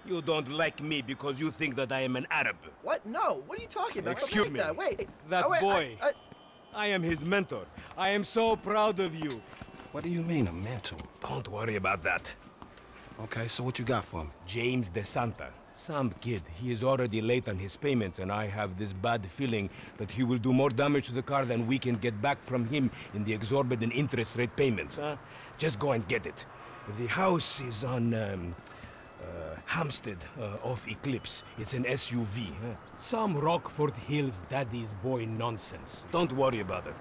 You don't like me because you think that I am an Arab. What? No. What are you talking about? Excuse me. Wait. That wait, boy. I am his mentor. I am so proud of you. What do you mean, a mentor? Don't worry about that. Okay, so what you got for me? James DeSanta. Some kid. He is already late on his payments, and I have this bad feeling that he will do more damage to the car than we can get back from him in the exorbitant interest rate payments, huh? Just go and get it. The house is on, Hampstead, off Eclipse. It's an SUV, huh? Some Rockford Hills daddy's boy nonsense. Don't worry about it.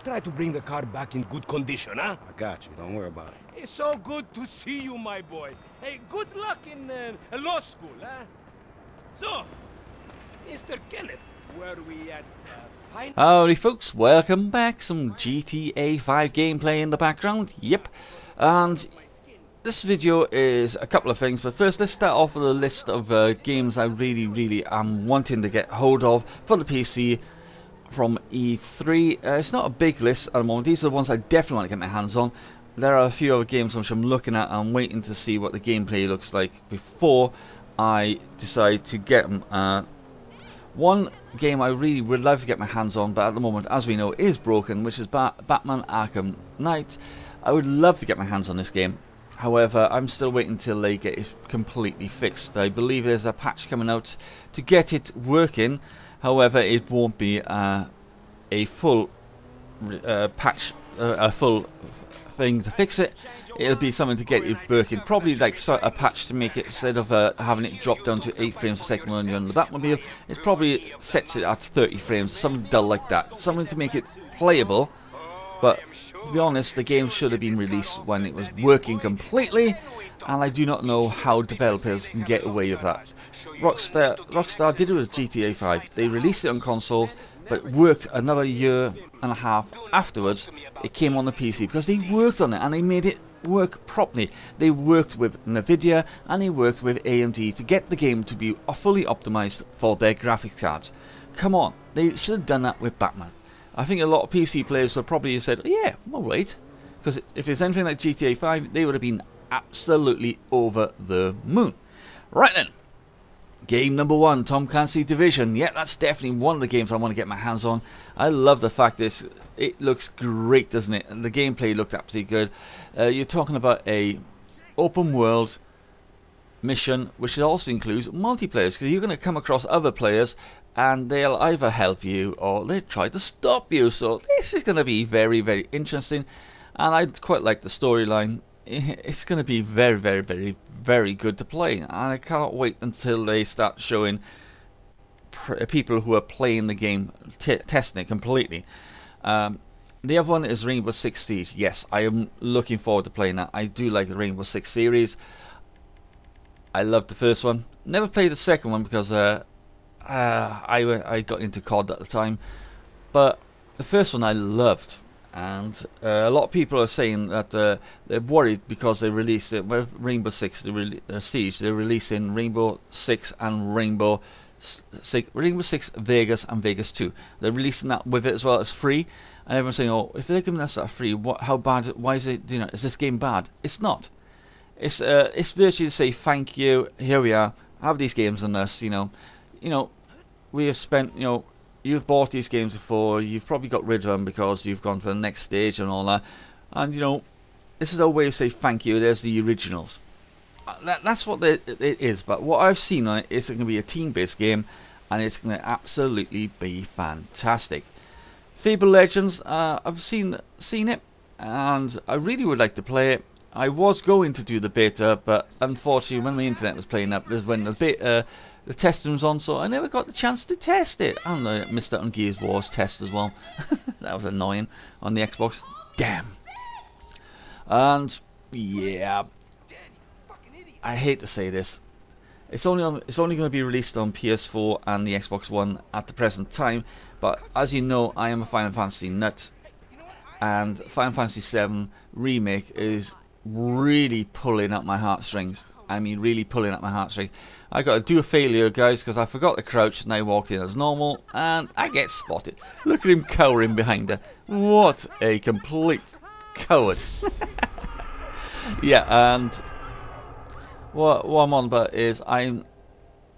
Try to bring the car back in good condition, huh? I got you, don't worry about it. It's so good to see you, my boy. Hey, good luck in law school, huh? So, Mr. Kenneth, where are we at? Howdy folks, welcome back. Some GTA 5 gameplay in the background, yep. And this video is a couple of things, but first let's start off with a list of games I really am wanting to get hold of for the PC from E3. It's not a big list at the moment. These are the ones I definitely want to get my hands on. There are a few other games which I'm looking at and waiting to see what the gameplay looks like before I decide to get them. One game I really would love to get my hands on, but at the moment, as we know, is broken, which is Batman Arkham Knight. I would love to get my hands on this game. However, I'm still waiting until they get it completely fixed. I believe there's a patch coming out to get it working. However, it won't be a full patch, a full thing to fix it. It'll be something to get it working. Probably like a patch to make it, instead of having it drop down to 8 frames per second when you're on the Batmobile, it probably sets it at 30 frames, something dull like that. Something to make it playable. But to be honest, the game should have been released when it was working completely, and I do not know how developers can get away with that. Rockstar did it with GTA 5. They released it on consoles, but it worked another year and a half afterwards. It came on the PC because they worked on it and they made it work properly. They worked with Nvidia and they worked with AMD to get the game to be fully optimized for their graphics cards. Come on, they should have done that with Batman. I think a lot of PC players would probably have said, yeah, alright, because if it's anything like GTA 5, they would have been absolutely over the moon. Right then, game number 1, Tom Clancy Division. Yeah, that's definitely one of the games I want to get my hands on. I love the fact that it looks great, doesn't it? And the gameplay looked absolutely good. You're talking about a open world mission, which also includes multiplayers, because you're going to come across other players and they'll either help you or they'll try to stop you. So this is going to be very interesting, and I quite like the storyline. It's going to be very good to play, and I cannot wait until they start showing people who are playing the game, testing it completely. The other one is Rainbow Six Siege. Yes, I am looking forward to playing that. I do like the Rainbow Six series. I loved the first one. Never played the second one because I got into COD at the time, but the first one I loved. And a lot of people are saying that they're worried because they released it with Rainbow Six Siege. They're releasing Rainbow Six and Rainbow Six Vegas and Vegas 2. They're releasing that with it as well as free. And everyone's saying, "Oh, if they're giving us that free, how bad? Why is it? Is this game bad?" It's not. It's virtually to say thank you. Here we are. Have these games on us. We have spent. You've bought these games before, you've probably got rid of them because you've gone for the next stage and all that. And, this is a way to say thank you, there's the originals. That's what it is, but what I've seen on it is it's going to be a team-based game, and it's going to absolutely be fantastic. Fable Legends, I've seen it, and I really would like to play it. I was going to do the beta, but unfortunately when my internet was playing up was when the testing was on, so I never got the chance to test it. I don't know, I missed out on Gears Wars test as well. That was annoying on the Xbox. Damn. And yeah, I hate to say this. It's only going to be released on PS4 and the Xbox One at the present time, but as you know, I am a Final Fantasy nut, and Final Fantasy VII Remake is really pulling at my heartstrings. I mean, really pulling at my heartstrings. I got to do a failure, guys, because I forgot to crouch and I walked in as normal, and I get spotted. Look at him cowering behind her. What a complete coward. Yeah, and what I'm on about is I'm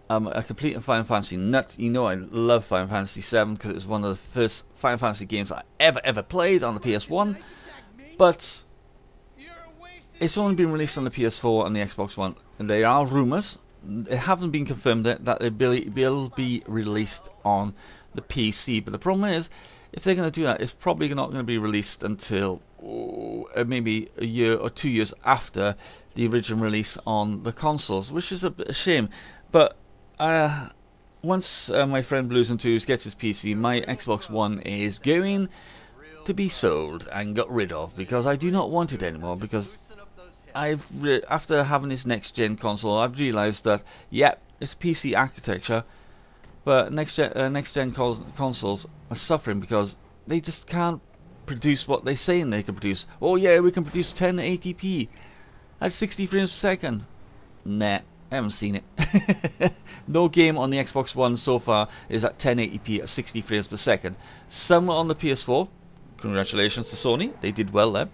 a complete Final Fantasy nut. You know I love Final Fantasy VII because it was one of the first Final Fantasy games I ever played on the PS1. But it's only been released on the PS4 and the Xbox One, and there are rumours. It haven't been confirmed yet that it will be released on the PC. But the problem is, if they're going to do that, it's probably not going to be released until maybe a year or 2 years after the original release on the consoles, which is a bit of a shame. But once my friend Blues and Twos gets his PC, my Xbox One is going to be sold and got rid of, because I do not want it anymore. Because after having this next gen console, I've realised that it's PC architecture, but next gen consoles are suffering because they just can't produce what they're saying they can produce. Oh yeah, we can produce 1080p at 60 frames per second. Nah, I haven't seen it. No game on the Xbox One so far is at 1080p at 60 frames per second. Some on the PS4. Congratulations to Sony, they did well there,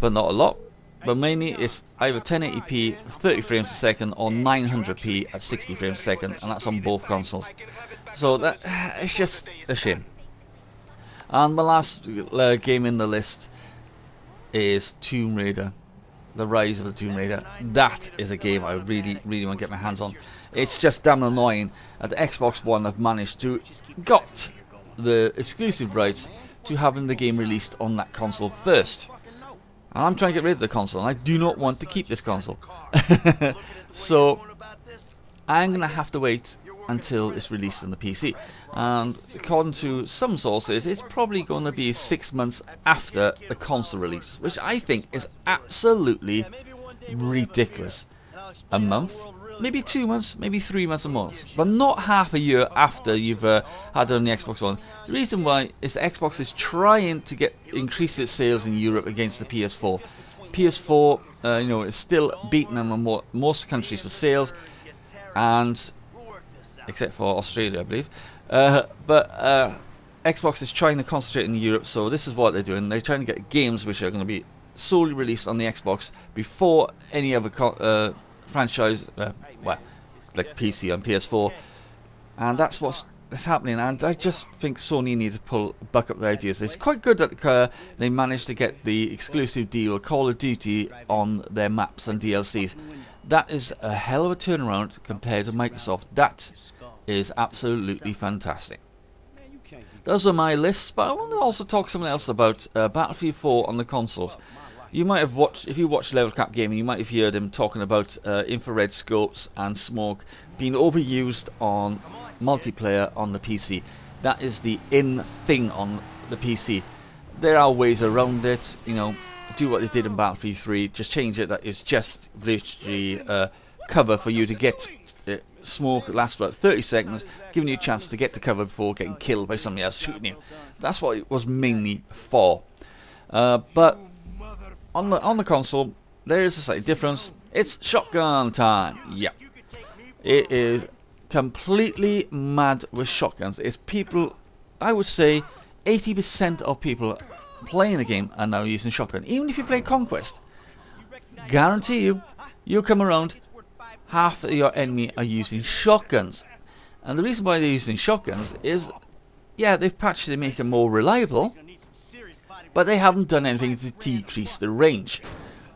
but not a lot. But mainly it's either 1080p 30 frames per second or 900p at 60 frames per second, and that's on both consoles. So that it's just a shame. And my last game in the list is Tomb Raider, The Rise of the Tomb Raider. That is a game I really want to get my hands on. It's just damn annoying that the Xbox One have managed to got the exclusive rights to having the game released on that console first. And I'm trying to get rid of the console, and I do not want to keep this console. So I'm going to have to wait until it's released on the PC. And according to some sources, it's probably going to be 6 months after the console release, which I think is absolutely ridiculous. A month? Maybe 2 months, maybe 3 months at most, but not half a year after you've had it on the Xbox One. The reason why is the Xbox is trying to increase its sales in Europe against the PS4. PS4, you know, is still beating them in most countries for sales, and except for Australia, I believe. But Xbox is trying to concentrate in Europe, so this is what they're doing. They're trying to get games which are going to be solely released on the Xbox before any other franchise, well, like PC and PS4, and that's what's happening. And I just think Sony need to buck up their ideas. It's quite good that they managed to get the exclusive deal with Call of Duty on their maps and DLCs. That is a hell of a turnaround compared to Microsoft. That is absolutely fantastic. Those are my lists, but I want to also talk something else about Battlefield 4 on the consoles. You might have watched, if you watch Level Cap Gaming, you might have heard him talking about infrared scopes and smoke being overused on multiplayer on the PC. That is the in thing on the PC. There are ways around it, you know, do what they did in Battlefield 3, just change it that it's just literally cover for you to get smoke lasts about 30 seconds, giving you a chance to get to cover before getting killed by somebody else shooting you. That's what it was mainly for. But on the console, there is a slight difference. It's shotgun time. Yeah, it is completely mad with shotguns. It's people, I would say, 80% of people playing the game are now using shotgun. Even if you play Conquest, guarantee you come around, half of your enemy are using shotguns. And the reason why they're using shotguns is, yeah, they've patched it to make them more reliable, but they haven't done anything to decrease the range.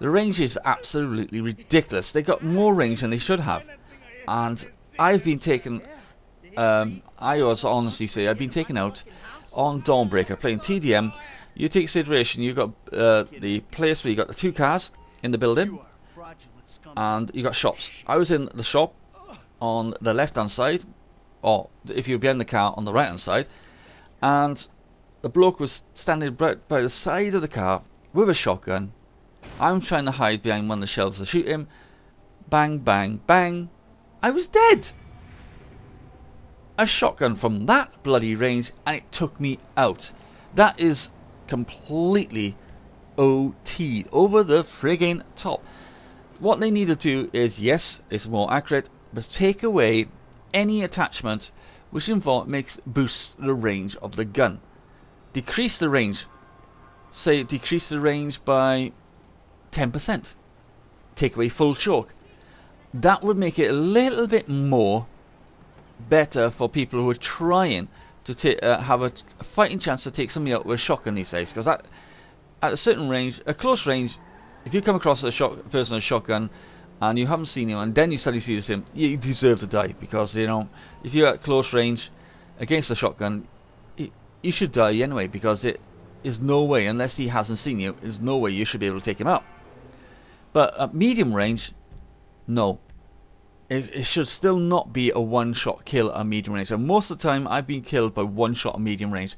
The range is absolutely ridiculous. They got more range than they should have. And I've been taken, I was honestly say, I've been taken out on Dawnbreaker playing TDM. You take consideration, you've got the place where you got the 2 cars in the building, and you got shops. I was in the shop on the left hand side, or if you're behind the car, on the right hand side, and the bloke was standing right by the side of the car with a shotgun. I'm trying to hide behind one of the shelves to shoot him. Bang, bang, bang. I was dead. A shotgun from that bloody range, and it took me out. That is completely OT'd over the friggin' top. What they need to do is, yes, it's more accurate, but take away any attachment which boosts the range of the gun. Decrease the range. Say decrease the range by 10%. Take away full choke. that would make it a little bit more better for people who are trying to have a fighting chance to take somebody out with a shotgun these days. Because at a certain range, a close range, if you come across a person with a shotgun and you haven't seen him, and then you suddenly see him, you deserve to die. Because, you know, if you're at close range against a shotgun, you should die anyway, because it is no way, unless he hasn't seen you, there's no way you should be able to take him out. But at medium range, no. It should still not be a one-shot kill at medium range. And most of the time, I've been killed by one shot at medium range.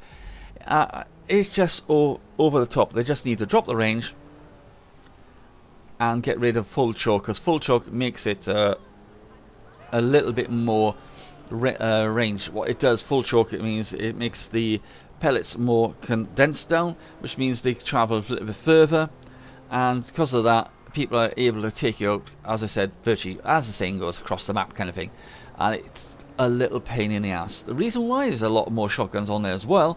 It's just over the top. They just need to drop the range and get rid of full choke, because full choke makes it a little bit more range. What it does, full choke, it means it makes the pellets more condensed down, which means they travel a little bit further, and because of that, people are able to take you out, as I said, virtually, as the saying goes, across the map kind of thing. And it's a little pain in the ass. The reason why there's a lot more shotguns on there as well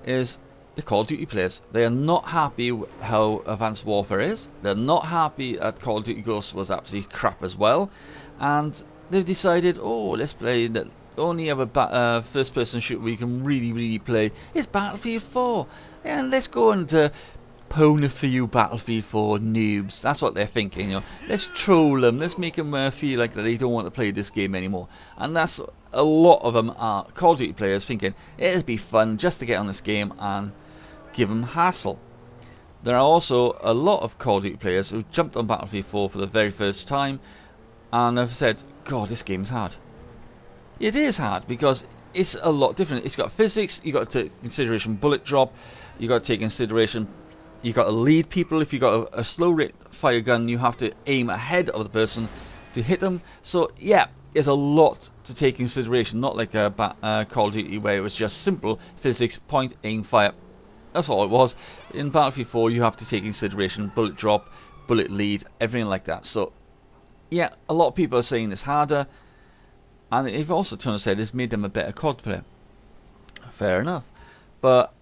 is the Call of Duty players. They are not happy with how Advanced Warfare is. They're not happy that Call of Duty Ghosts was absolutely crap as well. And they've decided, oh, let's play the only other first person shooter we can really play is Battlefield 4. And let's go and pwn a few Battlefield 4 noobs. That's what they're thinking, you know. Let's troll them. Let's make them feel like that they don't want to play this game anymore. And that's a lot of them are Call of Duty players thinking it'd be fun just to get on this game and give them hassle. There are also a lot of Call of Duty players who jumped on Battlefield 4 for the very first time and have said, God, this game's hard. It is hard because it's a lot different. It's got physics, you got to take consideration bullet drop, you got to take consideration, you got to lead people. If you got a slow rate fire gun, you have to aim ahead of the person to hit them. So yeah, there's a lot to take consideration. Not like a Call of Duty where it was just simple physics, point, aim, fire. That's all it was. In Battlefield 4, you have to take consideration bullet drop, bullet lead, everything like that. So yeah, a lot of people are saying it's harder, and they've also turned and said it's made them a better COD player. Fair enough, but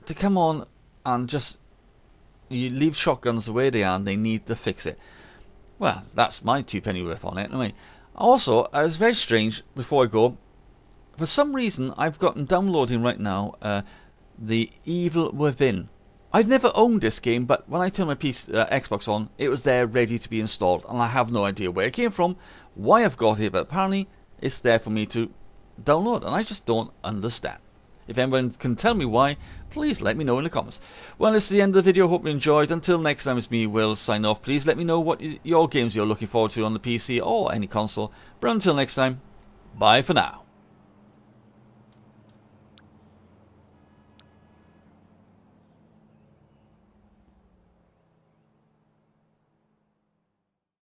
to come on and just you leave shotguns the way they are and they need to fix it. Well, that's my 2 penny worth on it anyway. Also, it's very strange, before I go, for some reason I've gotten downloading right now The Evil Within. I've never owned this game, but when I turned my Xbox on, it was there ready to be installed, and I have no idea where it came from, why I've got it, but apparently it's there for me to download, and I just don't understand. If anyone can tell me why, please let me know in the comments. Well, this is the end of the video. Hope you enjoyed. Until next time, it's me, Will, sign off. Please let me know what your games you're looking forward to on the PC or any console. But until next time, bye for now.